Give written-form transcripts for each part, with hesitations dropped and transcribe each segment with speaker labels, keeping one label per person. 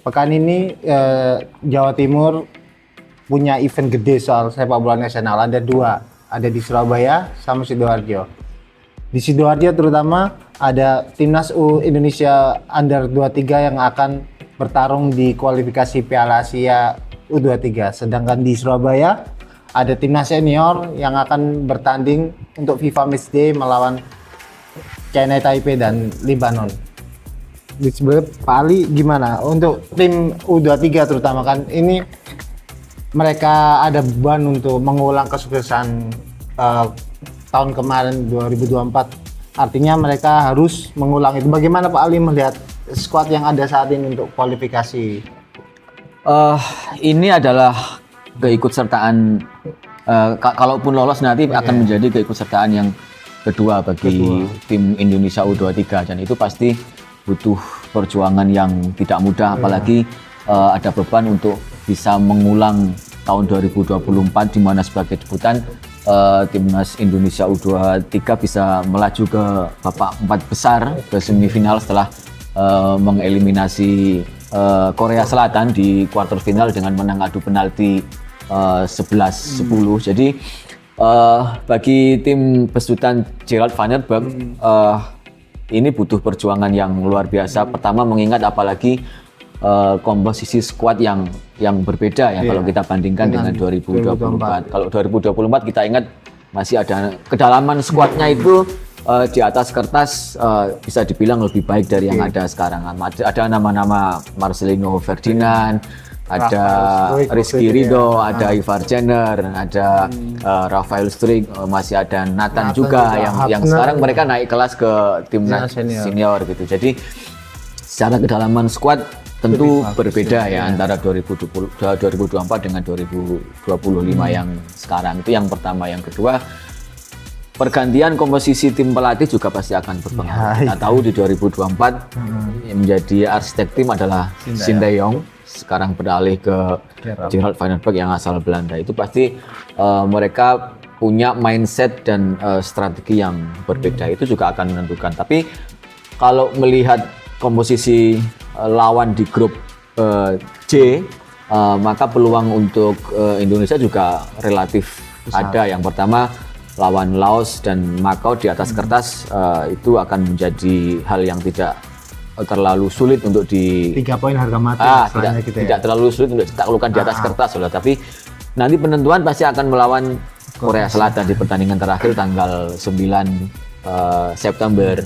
Speaker 1: pekan ini Jawa Timur punya event gede soal sepak bola nasional. Ada dua, ada di Surabaya sama Sidoarjo. Di Sidoarjo terutama ada timnas Indonesia Under 23 yang akan bertarung di kualifikasi Piala Asia U23. Sedangkan di Surabaya ada timnas senior yang akan bertanding untuk FIFA Matchday melawan China Taipei dan Lebanon. Sebenarnya Pak Ali gimana untuk tim U23 terutama, kan ini mereka ada beban untuk mengulang kesuksesan tahun kemarin 2024, artinya mereka harus mengulang itu. Bagaimana Pak Ali melihat skuad yang ada saat ini untuk kualifikasi?
Speaker 2: Ini adalah keikutsertaan, kalaupun lolos nanti akan menjadi keikutsertaan yang kedua bagi tim Indonesia U23, dan itu pasti butuh perjuangan yang tidak mudah, apalagi ada beban untuk bisa mengulang tahun 2024 di mana sebagai debutan timnas Indonesia U23 bisa melaju ke babak 4 besar ke semifinal setelah mengeliminasi Korea Selatan di quarter final dengan menang adu penalti 11-10. Jadi bagi tim besutan Gerard van der Berg ini butuh perjuangan yang luar biasa. Pertama mengingat apalagi komposisi skuad yang berbeda ya kalau kita bandingkan dengan 2024. Kalau 2024 kita ingat masih ada kedalaman skuadnya itu di atas kertas bisa dibilang lebih baik dari yang ada sekarang. Ada nama-nama Marcelino Ferdinand, ada Rizky Ridho, ada Ivar Jenner, ada Rafael Struijk, masih ada Nathan juga yang sekarang mereka naik kelas ke timnas senior gitu. Jadi secara kedalaman skuad tentu berbeda ya antara 2024 dengan 2025 yang sekarang. Itu yang pertama. Yang kedua, pergantian komposisi tim pelatih juga pasti akan berpengaruh. Kita tahu di 2024 yang menjadi arsitek tim adalah Sinteyong, sekarang beralih ke Gerard van der Berg yang asal Belanda. Itu pasti mereka punya mindset dan strategi yang berbeda. Itu juga akan menentukan. Tapi kalau melihat komposisi lawan di grup C, maka peluang untuk Indonesia juga relatif ada. Yang pertama lawan Laos dan Makau di atas kertas itu akan menjadi hal yang tidak terlalu sulit untuk
Speaker 1: 3 poin harga mati.
Speaker 2: Tidak terlalu sulit untuk ditaklukkan di atas kertas loh. Tapi nanti penentuan pasti akan melawan Korea Selatan di pertandingan terakhir tanggal 9 September.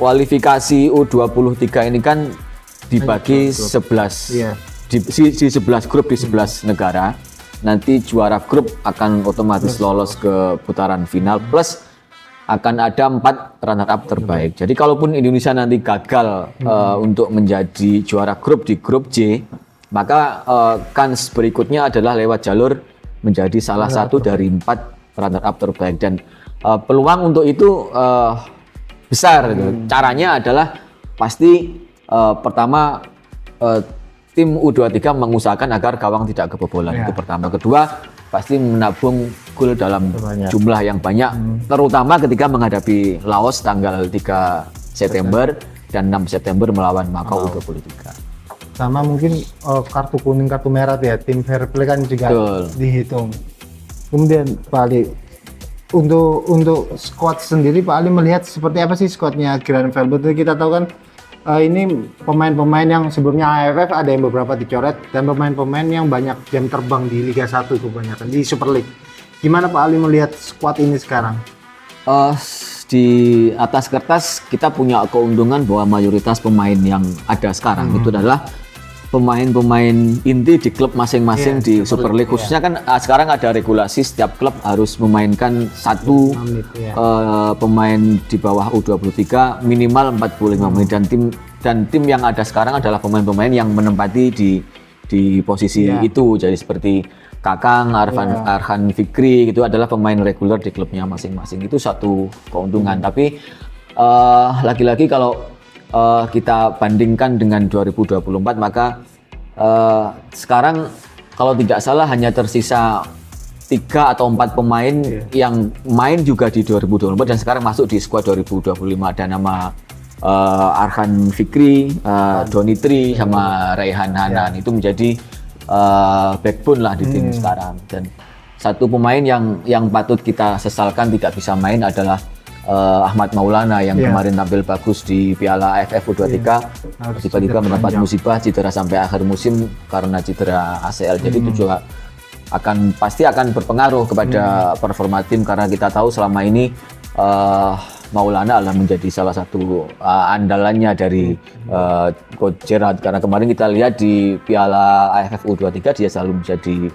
Speaker 2: Kualifikasi U23 ini kan dibagi 11 di 11 grup di 11 negara. Nanti juara grup akan otomatis lolos ke putaran final, plus akan ada 4 runner-up terbaik. Jadi kalaupun Indonesia nanti gagal untuk menjadi juara grup di grup C, maka kans berikutnya adalah lewat jalur menjadi salah satu dari 4 runner-up terbaik. Dan peluang untuk itu besar. Caranya adalah pasti pertama tim U23 mengusahakan agar gawang tidak kebobolan. Itu pertama. Kedua, pasti menabung gol dalam jumlah yang banyak, terutama ketika menghadapi Laos tanggal 3 September dan 6 September melawan Makau U23.
Speaker 1: Sama mungkin kartu kuning, kartu merah ya, tim fair play kan juga dihitung. Kemudian Pak Ali, untuk squad sendiri Pak Ali melihat seperti apa sih squadnya Grand Velvet? Kita tahu kan ini pemain-pemain yang sebelumnya AFF ada yang beberapa dicoret, dan pemain-pemain yang banyak jam terbang di Liga 1 kebanyakan di Super League. Gimana Pak Ali melihat squad ini sekarang?
Speaker 2: Di atas kertas kita punya keuntungan bahwa mayoritas pemain yang ada sekarang itu adalah pemain-pemain inti di klub masing-masing di Super League. Khususnya kan sekarang ada regulasi setiap klub harus memainkan satu pemain di bawah U23 minimal 45 menit, dan tim yang ada sekarang adalah pemain-pemain yang menempati di posisi itu. Jadi seperti Kakang, Arhan Fikri itu adalah pemain reguler di klubnya masing-masing. Itu satu keuntungan. Tapi lagi-lagi kalau kita bandingkan dengan 2024, maka sekarang kalau tidak salah hanya tersisa 3 atau 4 pemain yang main juga di 2024 dan sekarang masuk di skuad 2025. Ada nama Arhan Fikri, Doni Tri sama Raihan Hanan itu menjadi backbone lah di tim sekarang. Dan satu pemain yang patut kita sesalkan tidak bisa main adalah Ahmad Maulana yang kemarin tampil bagus di Piala AFF U23, tiba-tiba mendapat musibah cedera sampai akhir musim karena cedera ACL. Jadi itu juga pasti akan berpengaruh kepada performa tim, karena kita tahu selama ini Maulana adalah menjadi salah satu andalannya dari Coach Gerrard, karena kemarin kita lihat di Piala AFF U23 dia selalu menjadi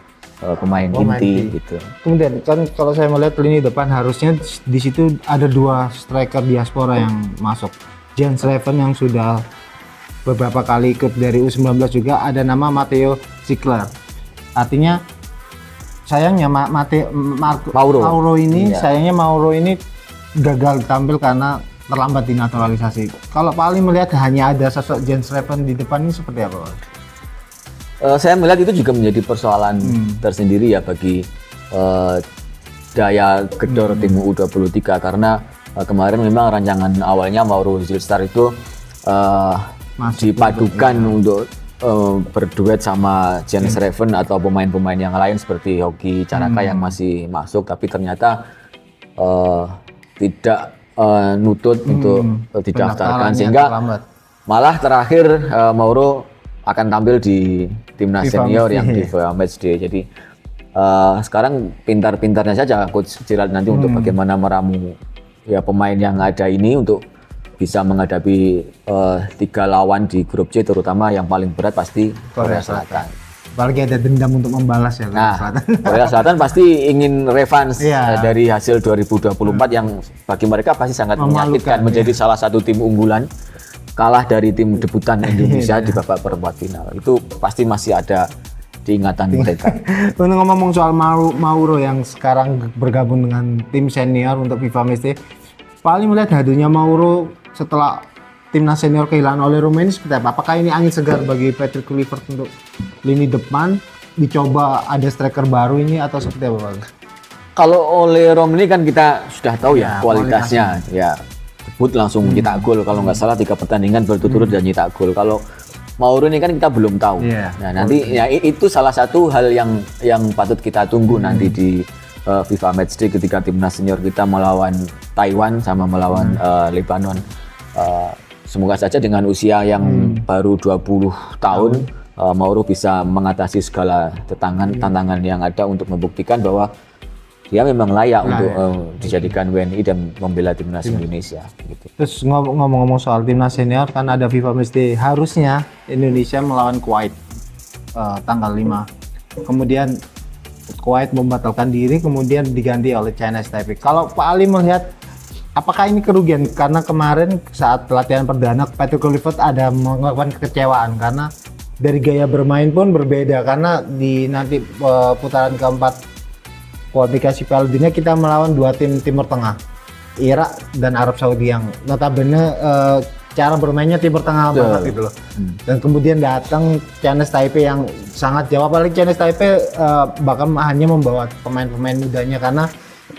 Speaker 2: pemain inti gitu.
Speaker 1: Kemudian kan kalau saya melihat lini depan harusnya di situ ada 2 striker diaspora yang masuk. Jens Reven yang sudah beberapa kali ikut dari U19 juga, ada nama Matteo Ziegler. Artinya sayangnya Mauro ini gagal tampil karena terlambat dinaturalisasi. Kalau Pak Ali melihat hanya ada sosok Jens Reven di depan ini seperti apa, Pak?
Speaker 2: Saya melihat itu juga menjadi persoalan tersendiri ya bagi daya gedor tim U23, karena kemarin memang rancangan awalnya Mauro Ziegler itu dipadukan untuk berduet sama Jens Reven atau pemain-pemain yang lain seperti Hoki Caraka yang masih masuk, tapi ternyata tidak nutut untuk didaftarkan, sehingga malah terakhir Mauro akan tampil di timnas senior yang di FIFA Matchday. Jadi sekarang pintar-pintarnya saja Coach Gerrard nanti untuk bagaimana meramu ya pemain yang ada ini untuk bisa menghadapi 3 lawan di grup C, terutama yang paling berat pasti Korea Selatan.
Speaker 1: Apalagi ada dendam untuk membalas ya Korea Selatan.
Speaker 2: Korea Selatan pasti ingin revans dari hasil 2024 yang bagi mereka pasti sangat menyakitkan, menjadi salah satu tim unggulan kalah dari tim debutan Indonesia di babak perempat final. Itu pasti masih ada di ingatan mereka.
Speaker 1: Untuk ngomong soal Mauro yang sekarang bergabung dengan tim senior untuk FIFA Matchday, paling melihat hadirnya Mauro setelah timnas senior kehilangan oleh Rumania ini seperti apa? Apakah ini angin segar bagi Patrick Kluivert untuk lini depan? Dicoba ada striker baru ini atau seperti apa, Pak?
Speaker 2: Kalau oleh Romani kan kita sudah tahu ya kualitasnya. Ya, debut langsung nyetak gol, kalau nggak salah 3 pertandingan berturut-turut dan nyetak gol. Kalau Mauro ini kan kita belum tahu. Nah, nanti ya itu salah satu hal yang patut kita tunggu nanti di FIFA Matchday ketika timnas senior kita melawan Taiwan sama melawan Lebanon. Semoga saja dengan usia yang baru 20 tahun Mauro bisa mengatasi segala tantangan yang ada untuk membuktikan bahwa dia memang layak untuk dijadikan WNI dan membela timnas Indonesia. Gitu.
Speaker 1: Terus ngomong-ngomong soal timnas senior, kan ada FIFA Matchday, harusnya Indonesia melawan Kuwait tanggal 5. Kemudian Kuwait membatalkan diri, kemudian diganti oleh Chinese Taipei. Kalau Pak Ali melihat, apakah ini kerugian? Karena kemarin saat latihan perdana Patrick Kluivert ada melakukan kekecewaan karena dari gaya bermain pun berbeda, karena di nanti putaran keempat kualifikasi Piala Dunia kita melawan 2 tim Timur Tengah, Irak dan Arab Saudi, yang notabene cara bermainnya Timur Tengah banget gitu loh. Dan kemudian datang Chinese Taipei yang sangat jauh, apalagi Chinese Taipei bahkan hanya membawa pemain-pemain mudanya karena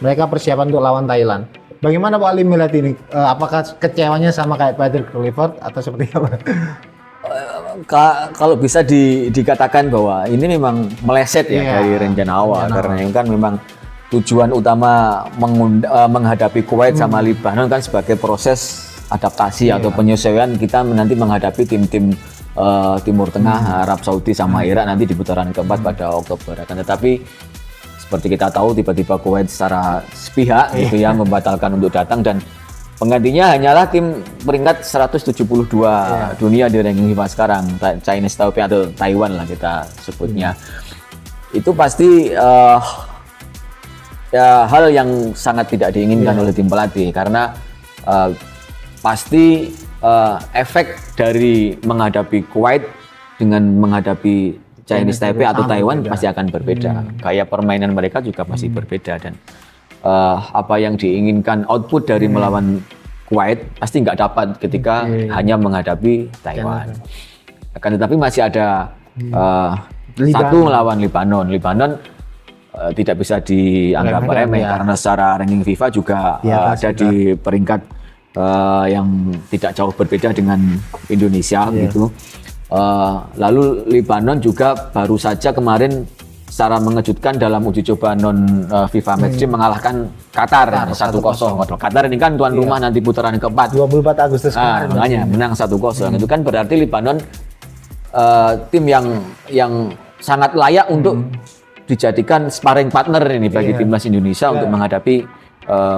Speaker 1: mereka persiapan untuk lawan Thailand. Bagaimana Pak Ali melihat ini? Apakah kecewanya sama kayak Patrick Kluivert atau seperti apa?
Speaker 2: Kalau bisa dikatakan bahwa ini memang meleset ya dari rencana awal, karena yang kan memang tujuan utama menghadapi Kuwait sama Lebanon kan sebagai proses adaptasi atau penyesuaian kita nanti menghadapi tim-tim Timur Tengah, Arab Saudi sama Irak nanti di putaran keempat pada Oktober. Akan tetapi seperti kita tahu tiba-tiba Kuwait secara sepihak gitu ya membatalkan untuk datang, dan penggantinya hanyalah tim peringkat 172 dunia di ranking FIFA sekarang, Chinese Taipei atau Taiwan lah kita sebutnya. Itu pasti ya hal yang sangat tidak diinginkan oleh tim pelatih, karena pasti efek dari menghadapi Kuwait dengan menghadapi Chinese Taipei atau Taiwan pasti akan berbeda. Gaya permainan mereka juga masih berbeda, dan apa yang diinginkan output dari melawan Kuwait pasti nggak dapat ketika hanya menghadapi Taiwan. Akan tetapi masih ada satu melawan Lebanon. Lebanon tidak bisa dianggap remeh karena secara ranking FIFA juga ada di peringkat yang tidak jauh berbeda dengan Indonesia gitu. Lalu Libanon juga baru saja kemarin secara mengejutkan dalam uji coba non FIFA Matchday mengalahkan Qatar 1-0. Qatar ini kan tuan rumah nanti putaran keempat.
Speaker 1: 24 Agustus kemarin.
Speaker 2: Makanya menang 1-0. Itu kan berarti Libanon tim yang sangat layak untuk dijadikan sparring partner ini bagi timnas Indonesia untuk menghadapi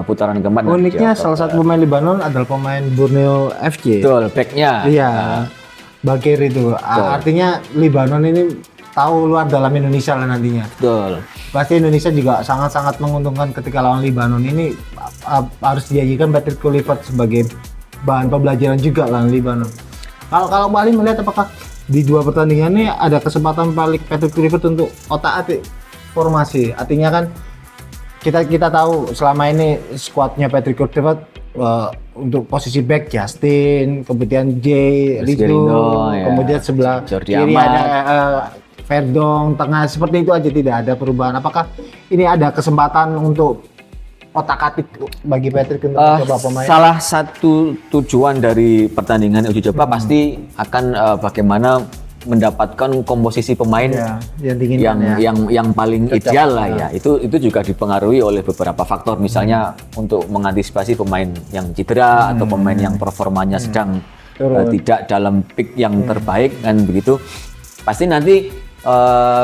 Speaker 2: putaran keempat.
Speaker 1: Uniknya salah satu pemain Libanon adalah pemain Borneo FC.
Speaker 2: Betul, backnya.
Speaker 1: Iya, Bakir itu. Artinya Libanon ini tahu luar dalam Indonesia lah nantinya.
Speaker 2: Betul.
Speaker 1: Pasti Indonesia juga sangat-sangat menguntungkan ketika lawan Libanon ini harus dijadikan Patrick Kluivert sebagai bahan pembelajaran juga lawan Libanon. Kalau Bali melihat apakah di dua pertandingan ini ada kesempatan balik Patrick Kluivert untuk otak-atik formasi. Artinya kan kita tahu selama ini skuadnya Patrick Kluivert untuk posisi back Justin, kemudian Rizzo, kemudian sebelah
Speaker 2: Jordi
Speaker 1: kiri
Speaker 2: Amat.
Speaker 1: ada Verdong, tengah seperti itu aja, tidak ada perubahan. Apakah ini ada kesempatan untuk otak-atik bagi Patrick untuk mencoba pemain?
Speaker 2: Salah satu tujuan dari pertandingan uji coba pasti akan bagaimana mendapatkan komposisi pemain yang paling ideal lah ya. Itu juga dipengaruhi oleh beberapa faktor, misalnya untuk mengantisipasi pemain yang cedera atau pemain yang performanya sedang tidak dalam peak yang terbaik kan begitu. Pasti nanti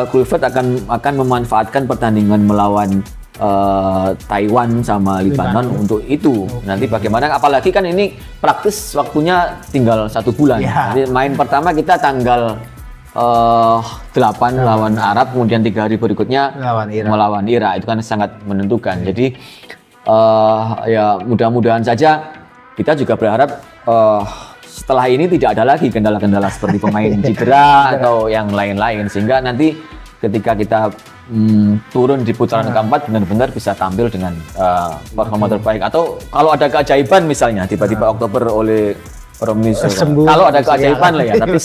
Speaker 2: Kluivert akan memanfaatkan pertandingan melawan Taiwan sama Libanon untuk itu. Nanti bagaimana, apalagi kan ini praktis waktunya tinggal 1 bulan. Nanti main pertama kita tanggal 8 lawan Arab, kemudian 3 hari berikutnya melawan Irak. Itu kan sangat menentukan. Jadi ya mudah-mudahan saja, kita juga berharap setelah ini tidak ada lagi kendala-kendala seperti pemain cedera atau yang lain-lain, sehingga nanti ketika kita turun di putaran keempat benar-benar bisa tampil dengan performa terbaik. Atau kalau ada keajaiban misalnya tiba-tiba Oktober oleh Romi kalau ada keajaiban lah ya, tapi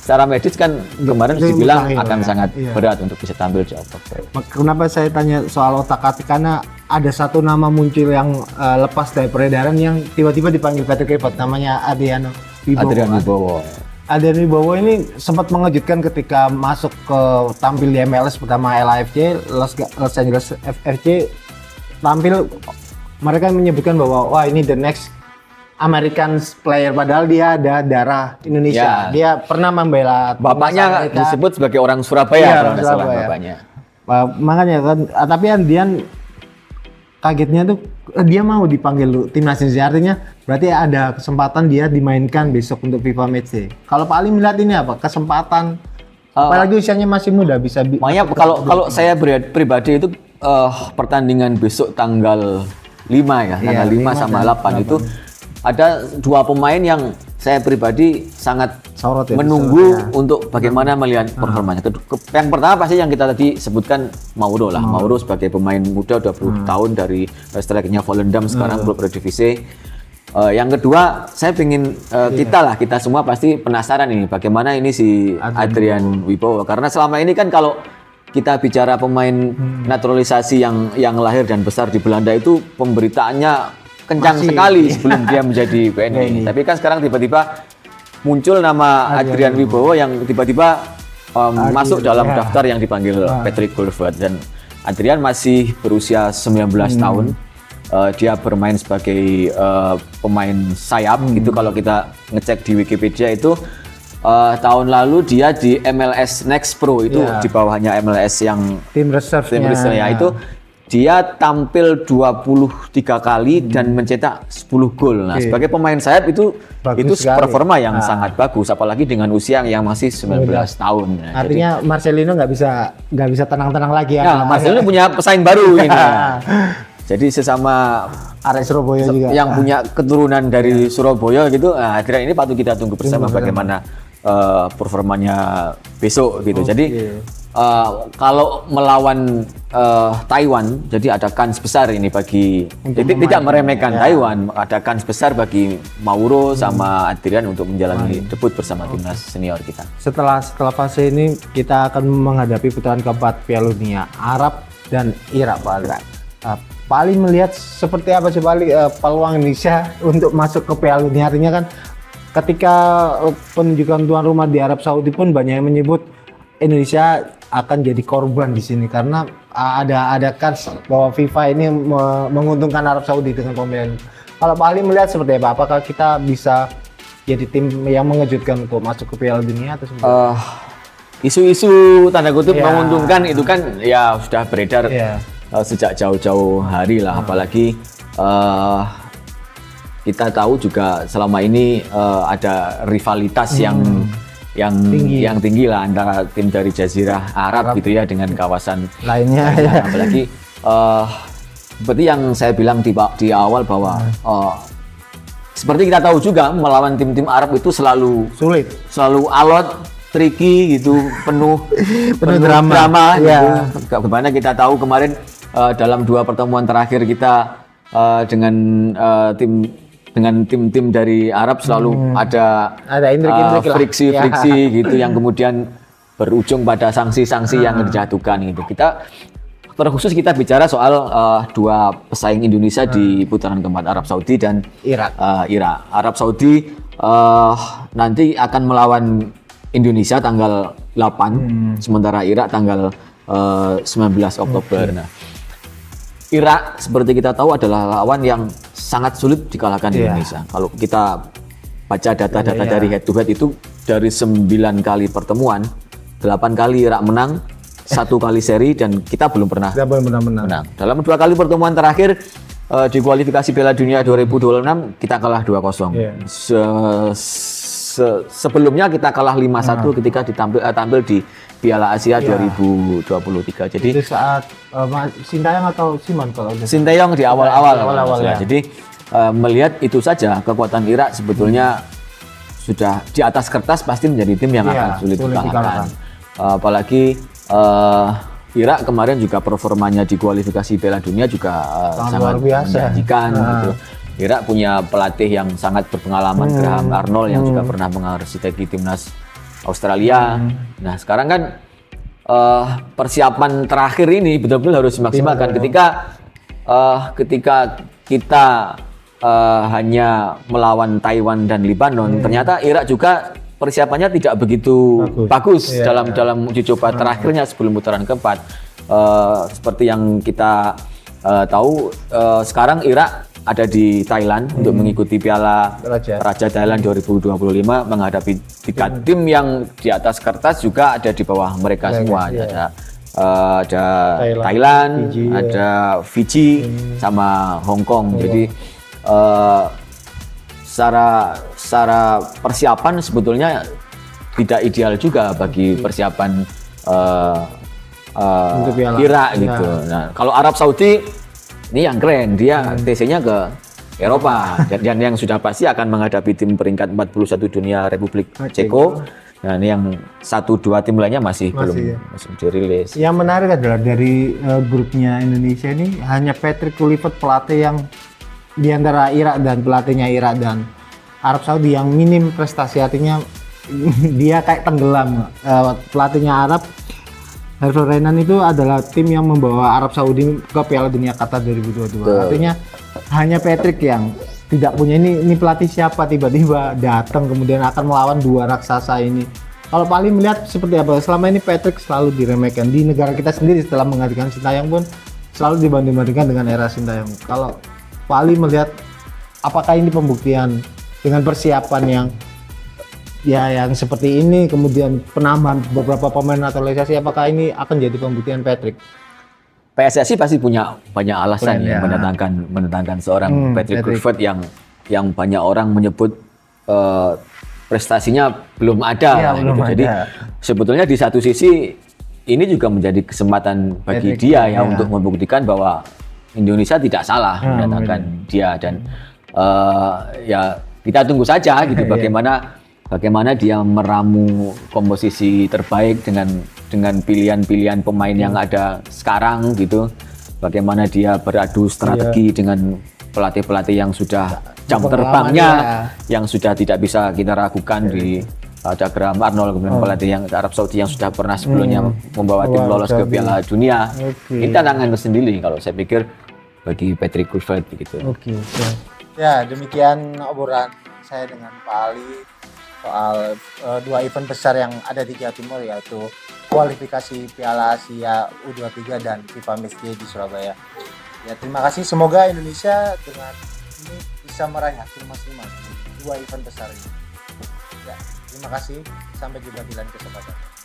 Speaker 2: secara medis kan kemarin dibilang akan sangat berat untuk bisa tampil di Oktober.
Speaker 1: Kenapa saya tanya soal otak-atik? Karena ada satu nama muncul yang lepas dari peredaran yang tiba-tiba dipanggil Patrick Kluivert, namanya Adrian Wibowo. Adrian Wibowo ini sempat mengejutkan ketika masuk ke tampil di MLS pertama LAFC, Los Angeles FC tampil. Mereka menyebutkan bahwa wah ini the next American player, padahal dia ada darah Indonesia. Dia pernah membela
Speaker 2: bapaknya disebut sebagai orang Surabaya kalau nggak salah bapaknya.
Speaker 1: Makanya kan, tapi Andian kagetnya tuh dia mau dipanggil timnas Indonesia, artinya berarti ada kesempatan dia dimainkan besok untuk FIFA Matchday. Kalau Pak Ali melihat ini apa? Kesempatan apalagi usianya masih muda bisa.
Speaker 2: Makanya kalau saya pribadi itu pertandingan besok tanggal 5 ya, tanggal 5 sama 8 itu ada 2 pemain yang saya pribadi sangat menunggu untuk bagaimana melihat performanya. Yang pertama pasti yang kita tadi sebutkan Mauro lah. Mauro sebagai pemain muda 20 tahun dari strikernya Volendam, sekarang klub Eredivisie. Yang kedua, saya ingin kita semua pasti penasaran ini bagaimana ini si Adrian Wibowo, karena selama ini kan kalau kita bicara pemain naturalisasi yang lahir dan besar di Belanda itu pemberitaannya kencang sekali sebelum dia menjadi WNI. Tapi kan sekarang tiba-tiba muncul nama Adrian Wibowo yang tiba-tiba masuk dalam daftar yang dipanggil Patrick Kluivert. Dan Adrian masih berusia 19 tahun. Dia bermain sebagai pemain sayap gitu. Kalau kita ngecek di Wikipedia itu tahun lalu dia di MLS Next Pro itu di bawahnya MLS yang
Speaker 1: tim reserve-nya
Speaker 2: itu. Dia tampil 23 kali dan mencetak 10 gol. Nah, sebagai pemain sayap itu performa yang sangat bagus, apalagi dengan usia yang masih 19 tahun. Nah,
Speaker 1: artinya jadi, Marcelino nggak bisa tenang-tenang lagi ya.
Speaker 2: Nah, Marcelino punya pesaing baru ini. Jadi sesama
Speaker 1: arek Surabaya juga
Speaker 2: yang punya keturunan dari Surabaya gitu. Nah, akhirnya ini patut kita tunggu bersama bagaimana performanya besok gitu. Jadi kalau melawan Taiwan, jadi ada kans besar ini bagi tidak meremehkan Taiwan, ada kans besar bagi Mauro sama Adrian untuk menjalani debut bersama timnas senior kita.
Speaker 1: Setelah fase ini kita akan menghadapi putaran keempat Piala Dunia, Arab dan Irak, Pak. Paling melihat seperti apa sih paling peluang Indonesia untuk masuk ke Piala Dunia. Artinya kan ketika penunjukan tuan rumah di Arab Saudi pun banyak yang menyebut Indonesia akan jadi korban di sini karena ada kans bahwa FIFA ini menguntungkan Arab Saudi dengan pemilihan. Kalau paling melihat seperti apa? Apakah kita bisa jadi tim yang mengejutkan untuk masuk ke Piala Dunia atau seperti apa?
Speaker 2: Isu-isu tanda kutip menguntungkan itu kan ya sudah beredar sejak jauh-jauh hari lah, apalagi kita tahu juga selama ini ada rivalitas yang tinggi lah antara tim dari Jazirah Arab gitu ya dengan kawasan
Speaker 1: lainnya.
Speaker 2: Apalagi seperti yang saya bilang di awal bahwa seperti kita tahu juga melawan tim-tim Arab itu selalu
Speaker 1: Sulit.
Speaker 2: selalu alot, tricky gitu, penuh
Speaker 1: drama.
Speaker 2: gitu. Bagaimana kita tahu kemarin dalam 2 pertemuan terakhir kita dengan tim-tim dari Arab selalu ada
Speaker 1: intrik-intrik lah.
Speaker 2: friksi gitu yang kemudian berujung pada sanksi-sanksi yang dijatuhkan gitu. Kita terkhusus kita bicara soal 2 pesaing Indonesia di putaran keempat, Arab Saudi dan
Speaker 1: Irak.
Speaker 2: Arab Saudi nanti akan melawan Indonesia tanggal 8, sementara Irak tanggal 19 Oktober. Nah, Irak seperti kita tahu adalah lawan yang sangat sulit dikalahkan Indonesia. Kalau kita baca data-data dari head to head itu dari 9 kali pertemuan, 8 kali Irak menang, 1 kali seri dan kita belum pernah menang. Dalam 2 kali pertemuan terakhir di kualifikasi Piala Dunia 2026 kita kalah 2-0. Sebelumnya kita kalah 5-1 ketika tampil di Piala Asia 2023. Jadi
Speaker 1: itu saat Sintayong atau Simon kalau
Speaker 2: Sintayong di awal-awal
Speaker 1: ya.
Speaker 2: Jadi melihat itu saja kekuatan Irak sebetulnya sudah di atas kertas pasti menjadi tim yang akan sulit dikalahkan. Apalagi Irak kemarin juga performanya di kualifikasi Piala Dunia juga sangat menjanjikan gitu. Irak punya pelatih yang sangat berpengalaman, Graham Arnold yang juga pernah mengarsiteki timnas Australia. Nah, sekarang kan persiapan terakhir ini betul-betul harus dimaksimalkan. Ketika kita hanya melawan Taiwan dan Lebanon, ternyata Irak juga persiapannya tidak begitu bagus dalam uji coba terakhirnya sebelum putaran keempat. Seperti yang kita tahu, sekarang Irak ada di Thailand untuk mengikuti Piala Raja Thailand 2025 menghadapi 3 tim yang di atas kertas juga ada di bawah mereka semua. Ada Thailand, Fiji, ada Fiji sama Hong Kong. Jadi secara persiapan sebetulnya tidak ideal juga bagi persiapan Irak gitu. Nah, kalau Arab Saudi ini yang keren, dia TC-nya ke Eropa dan yang sudah pasti akan menghadapi tim peringkat 41 dunia Republik Ceko. Nah, ini yang 1-2 tim lainnya masih belum dirilis.
Speaker 1: Yang menarik adalah dari grupnya Indonesia ini hanya Patrick Kluivert pelatih yang di antara Irak dan pelatihnya Irak dan Arab Saudi yang minim prestasi, artinya dia kayak tenggelam. Pelatihnya Arab Hervé Renard itu adalah tim yang membawa Arab Saudi ke Piala Dunia Qatar 2022. Artinya hanya Patrick yang tidak punya ini pelatih siapa tiba-tiba datang kemudian akan melawan 2 raksasa ini. Kalau paling melihat seperti apa? Selama ini Patrick selalu diremehkan di negara kita sendiri setelah menggantikan Sintayong pun selalu dibanding-bandingkan dengan era Sintayong. Kalau paling melihat apakah ini pembuktian dengan persiapan yang seperti ini, kemudian penambahan beberapa pemain naturalisasi, apakah ini akan jadi pembuktian Patrick?
Speaker 2: PSSI pasti punya banyak alasan mendatangkan seorang Patrick Kluivert yang banyak orang menyebut prestasinya belum ada. Jadi sebetulnya di satu sisi ini juga menjadi kesempatan bagi dia untuk membuktikan bahwa Indonesia tidak salah mendatangkan dia dan ya kita tunggu saja gitu bagaimana dia meramu komposisi terbaik dengan pilihan-pilihan pemain yang ada sekarang gitu. Bagaimana dia beradu strategi dengan pelatih-pelatih yang sudah jam terbangnya yang sudah tidak bisa kita ragukan di ada Graham Arnold, kemudian pelatih yang Arab Saudi yang sudah pernah sebelumnya membawa tim lolos ke Piala Dunia. Ini tantangan tersendiri kalau saya pikir bagi Patrick Kluivert begitu.
Speaker 1: Oke. Ya, demikian obrolan saya dengan Pak Ali soal dua event besar yang ada di Jawa Timur, yaitu kualifikasi Piala Asia U23 dan FIFA Matchday di Surabaya. Ya, terima kasih. Semoga Indonesia dengan ini bisa meraih hasil maksimal di dua event besar ini. Ya, terima kasih. Sampai jumpa di lain kesempatan.